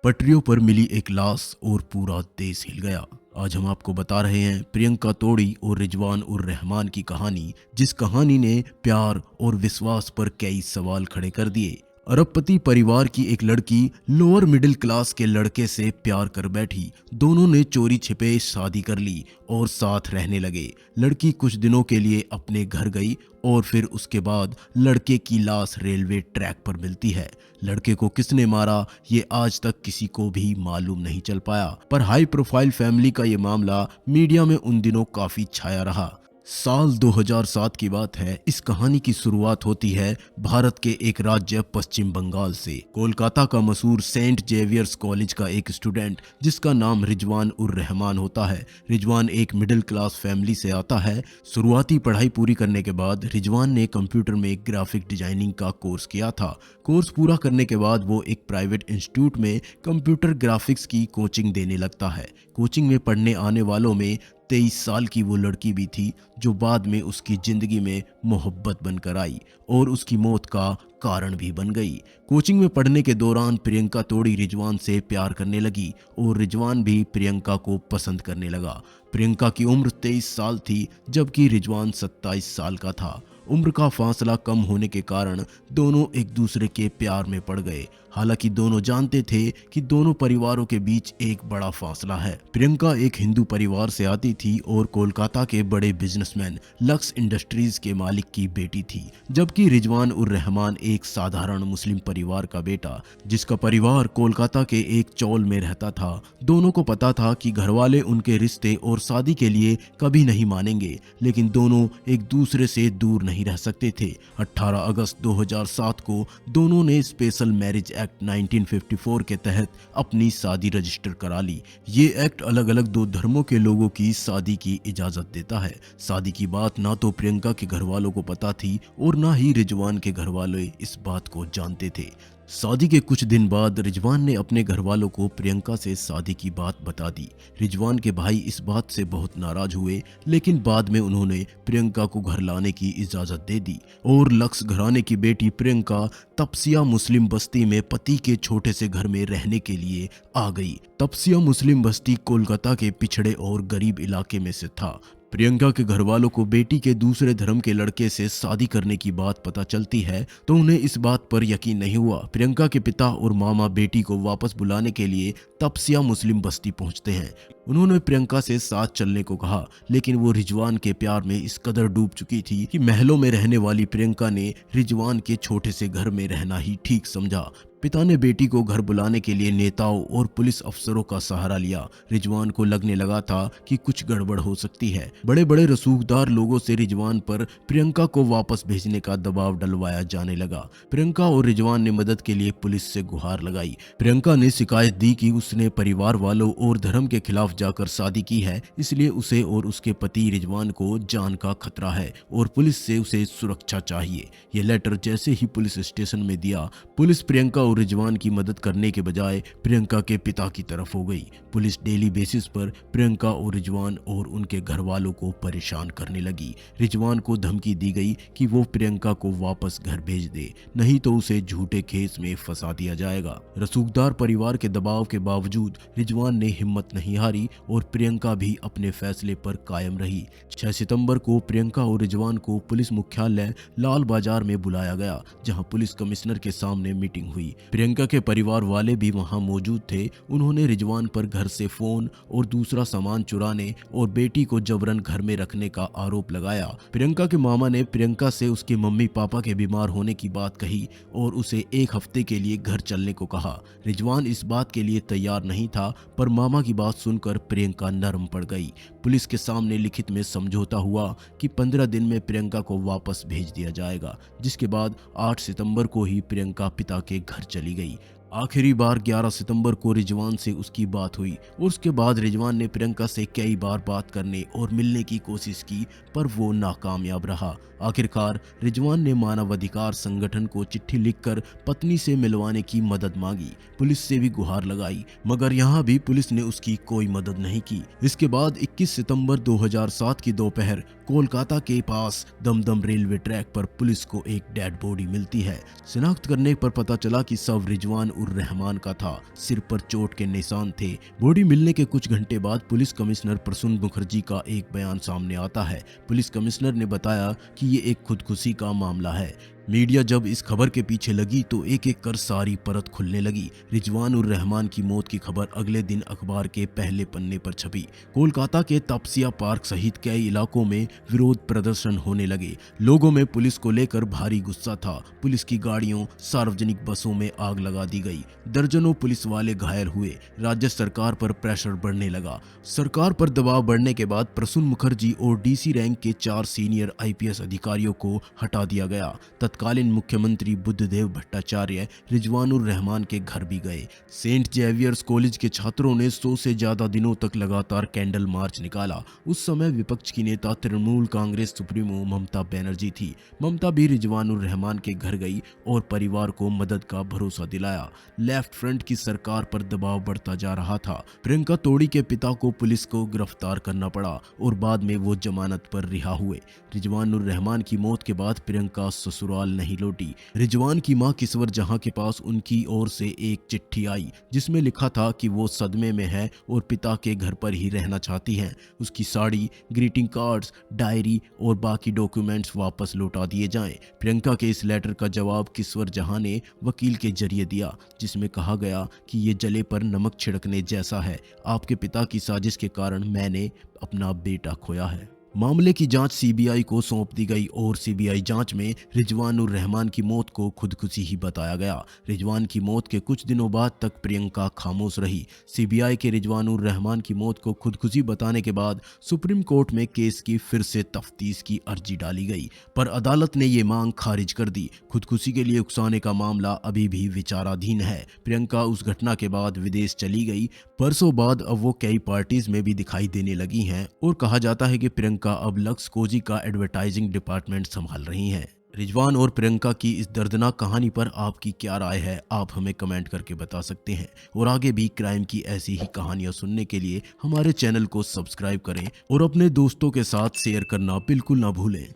पटरियों पर मिली एक लाश और पूरा देश हिल गया। आज हम आपको बता रहे हैं प्रियंका तोड़ी और रिजवान उर रहमान की कहानी, जिस कहानी ने प्यार और विश्वास पर कई सवाल खड़े कर दिए। अरबपति परिवार की एक लड़की लोअर मिडिल क्लास के लड़के से प्यार कर बैठी। दोनों ने चोरी छिपे शादी कर ली और साथ रहने लगे। लड़की कुछ दिनों के लिए अपने घर गई और फिर उसके बाद लड़के की लाश रेलवे ट्रैक पर मिलती है। लड़के को किसने मारा ये आज तक किसी को भी मालूम नहीं चल पाया, पर हाई प्रोफाइल फैमिली का ये मामला मीडिया में उन दिनों काफी छाया रहा। साल 2007 की बात है। इस कहानी की शुरुआत होती है भारत के एक राज्य पश्चिम बंगाल से। कोलकाता का मशहूर सेंट जेवियर्स कॉलेज का एक स्टूडेंट जिसका नाम रिजवान उर रहमान होता है। रिजवान एक मिडिल क्लास फैमिली से आता है। शुरुआती पढ़ाई पूरी करने के बाद रिजवान ने कंप्यूटर में ग्राफिक डिजाइनिंग का कोर्स किया था। कोर्स पूरा करने के बाद वो एक प्राइवेट इंस्टीट्यूट में कंप्यूटर ग्राफिक्स की कोचिंग देने लगता है। कोचिंग में पढ़ने आने वालों में 23 साल की वो लड़की भी थी, जो बाद में उसकी जिंदगी में मोहब्बत बनकर आई और उसकी मौत का कारण भी बन गई। कोचिंग में पढ़ने के दौरान प्रियंका तोड़ी रिजवान से प्यार करने लगी और रिजवान भी प्रियंका को पसंद करने लगा। प्रियंका की उम्र 23 साल थी, जबकि रिजवान 27 साल का था। उम्र का फासला कम होने के कारण दोनों एक दूसरे के प्यार में पड़ गए। हालांकि दोनों जानते थे कि दोनों परिवारों के बीच एक बड़ा फासला है। प्रियंका एक हिंदू परिवार से आती थी और कोलकाता के बड़े बिजनेसमैन लक्स इंडस्ट्रीज के मालिक की बेटी थी, जबकि रिजवान उर रहमान एक साधारण मुस्लिम परिवार का बेटा, जिसका परिवार कोलकाता के एक चौल में रहता था। दोनों को पता था कि घरवाले उनके रिश्ते और शादी के लिए कभी नहीं मानेंगे, लेकिन दोनों एक दूसरे से दूर नहीं रह सकते थे। 18 अगस्त 2007 को दोनों ने स्पेशल मैरिज एक्ट 1954 के तहत अपनी शादी रजिस्टर करा ली। ये एक्ट अलग अलग दो धर्मों के लोगों की शादी की इजाजत देता है। शादी की बात ना तो प्रियंका के घर वालों को पता थी और ना ही रिजवान के घर वाले इस बात को जानते थे। शादी के कुछ दिन बाद रिजवान ने अपने घर वालों को प्रियंका से शादी की बात बता दी। रिजवान के भाई इस बात से बहुत नाराज हुए, लेकिन बाद में उन्होंने प्रियंका को घर लाने की इजाजत दे दी और लक्स घराने की बेटी प्रियंका तपसिया मुस्लिम बस्ती में पति के छोटे से घर में रहने के लिए आ गई। तपसिया मुस्लिम बस्ती कोलकाता के पिछड़े और गरीब इलाके में से था। प्रियंका के घर वालों को बेटी के दूसरे धर्म के लड़के से शादी करने की बात पता चलती है तो उन्हें इस बात पर यकीन नहीं हुआ। प्रियंका के पिता और मामा बेटी को वापस बुलाने के लिए तपसिया मुस्लिम बस्ती पहुंचते हैं। उन्होंने प्रियंका से साथ चलने को कहा, लेकिन वो रिजवान के प्यार में इस कदर डूब चुकी थी कि महलों में रहने वाली प्रियंका ने रिजवान के छोटे से घर में रहना ही ठीक समझा। पिता ने बेटी को घर बुलाने के लिए नेताओं और पुलिस अफसरों का सहारा लिया। रिजवान को लगने लगा था कि कुछ गड़बड़ हो सकती है। बड़े बड़े रसूखदार लोगों से रिजवान पर प्रियंका को वापस भेजने का दबाव डलवाया जाने लगा। प्रियंका और रिजवान ने मदद के लिए पुलिस से गुहार लगाई। प्रियंका ने शिकायत दी कि उसने परिवार वालों और धर्म के खिलाफ जाकर शादी की है, इसलिए उसे और उसके पति रिजवान को जान का खतरा है और पुलिस से उसे सुरक्षा चाहिए। यह लेटर जैसे ही पुलिस स्टेशन में दिया, पुलिस प्रियंका और रिजवान की मदद करने के बजाय प्रियंका के पिता की तरफ हो गई। पुलिस डेली बेसिस पर प्रियंका और रिजवान और उनके घर वालों को परेशान करने लगी। रिजवान को धमकी दी गई कि वो प्रियंका को वापस घर भेज दे, नहीं तो उसे झूठे केस में फंसा दिया जाएगा। रसूखदार परिवार के दबाव के बावजूद रिजवान ने हिम्मत नहीं हारी और प्रियंका भी अपने फैसले पर कायम रही। 6 सितंबर को प्रियंका और रिजवान को पुलिस मुख्यालय लाल बाजार में बुलाया गया, जहां पुलिस कमिश्नर के सामने मीटिंग हुई। प्रियंका के परिवार वाले भी वहां मौजूद थे। उन्होंने रिजवान पर घर से फोन और दूसरा सामान चुराने और बेटी को जबरन घर में रखने का आरोप लगाया। प्रियंका के मामा ने प्रियंका से उसके मम्मी पापा के बीमार होने की बात कही और उसे 1 हफ्ते के लिए घर चलने को कहा। रिजवान इस बात के लिए तैयार नहीं था, पर मामा की बात सुनकर प्रियंका नरम पड़ गई। पुलिस के सामने लिखित में समझौता हुआ कि 15 दिन में प्रियंका को वापस भेज दिया जाएगा, जिसके बाद 8 सितंबर को ही प्रियंका पिता के घर चली गई। आखिरी बार 11 सितंबर को रिजवान से उसकी बात हुई और उसके बाद रिजवान ने प्रियंका से कई बार बात करने और मिलने की कोशिश की, पर वो नाकामयाब रहा। आखिरकार रिजवान ने मानवाधिकार संगठन को चिट्ठी लिखकर पत्नी से मिलवाने की मदद मांगी। पुलिस से भी गुहार लगाई, मगर यहाँ भी पुलिस ने उसकी कोई मदद नहीं की। इसके बाद 21 सितंबर 2007 की दोपहर कोलकाता के पास दमदम रेलवे ट्रैक पर पुलिस को एक डेड बॉडी मिलती है। शिनाख्त करने पर पता चला कि शव रिजवान उर रहमान का था। सिर पर चोट के निशान थे। बॉडी मिलने के कुछ घंटे बाद पुलिस कमिश्नर प्रसून मुखर्जी का एक बयान सामने आता है। पुलिस कमिश्नर ने बताया कि ये एक खुदकुशी का मामला है। मीडिया जब इस खबर के पीछे लगी तो एक एक कर सारी परत खुलने लगी। रिजवान उर रहमान की मौत की खबर अगले दिन अखबार के पहले पन्ने पर छपी। कोलकाता के तापसिया पार्क सहित कई इलाकों में विरोध प्रदर्शन होने लगे। लोगों में पुलिस को लेकर भारी गुस्सा था। पुलिस की गाड़ियों, सार्वजनिक बसों में आग लगा दी गई। दर्जनों पुलिस वाले घायल हुए। राज्य सरकार पर प्रेशर बढ़ने लगा। सरकार पर दबाव बढ़ने के बाद प्रसून मुखर्जी और डीसी रैंक के 4 सीनियर आईपीएस अधिकारियों को हटा दिया गया। तत्कालीन मुख्यमंत्री बुद्धदेव भट्टाचार्य रिजवान उर रहमान के घर भी गए। सेंट जेवियर्स कॉलेज के छात्रों ने 100 से ज्यादा दिनों तक लगातार कैंडल मार्च निकाला। उस समय विपक्ष की नेता तृणमूल कांग्रेस सुप्रीमो ममता बनर्जी थी। ममता भी रिजवान उर रहमान के घर गई और परिवार को मदद का भरोसा दिलाया। लेफ्ट फ्रंट की सरकार पर दबाव बढ़ता जा रहा था। प्रियंका तोड़ी के पिता को पुलिस को गिरफ्तार करना पड़ा और बाद में वो जमानत पर रिहा हुए। रिजवान उर रहमान की मौत के बाद प्रियंका ससुराल नहीं लौटी। रिजवान की मां किस्वर जहां के पास उनकी ओर से एक चिट्ठी आई जिसमें लिखा था कि वो सदमे में है और पिता के घर पर ही रहना चाहती हैं। उसकी साड़ी, ग्रीटिंग कार्ड्स, डायरी और बाकी डॉक्यूमेंट्स वापस लौटा दिए जाएं। प्रियंका के इस लेटर का जवाब किस्वर जहां ने वकील के जरिए दिया जिसमें कहा गया कि ये जले पर नमक छिड़कने जैसा है। आपके पिता की साजिश के कारण मैंने अपना बेटा खोया है। मामले की जांच सीबीआई को सौंप दी गई और सीबीआई जांच में रिजवान उर रहमान की मौत को खुदकुशी ही बताया गया। रिजवान की मौत के कुछ दिनों बाद तक प्रियंका खामोश रही। सीबीआई के रिजवान उर रहमान की मौत को खुदकुशी बताने के बाद सुप्रीम कोर्ट में केस की फिर से तफ्तीश की अर्जी डाली गई, पर अदालत ने ये मांग खारिज कर दी। खुदकुशी के लिए उकसाने का मामला अभी भी विचाराधीन है। प्रियंका उस घटना के बाद विदेश चली गई। बरसों बाद अब वो कई पार्टीज में भी दिखाई देने लगी हैं और कहा जाता है कि प्रियंका अब लक्स कोजी का एडवर्टाइजिंग डिपार्टमेंट संभाल रही हैं। रिजवान और प्रियंका की इस दर्दनाक कहानी पर आपकी क्या राय है, आप हमें कमेंट करके बता सकते हैं। और आगे भी क्राइम की ऐसी ही कहानियां सुनने के लिए हमारे चैनल को सब्सक्राइब करें और अपने दोस्तों के साथ शेयर करना बिल्कुल ना भूलें।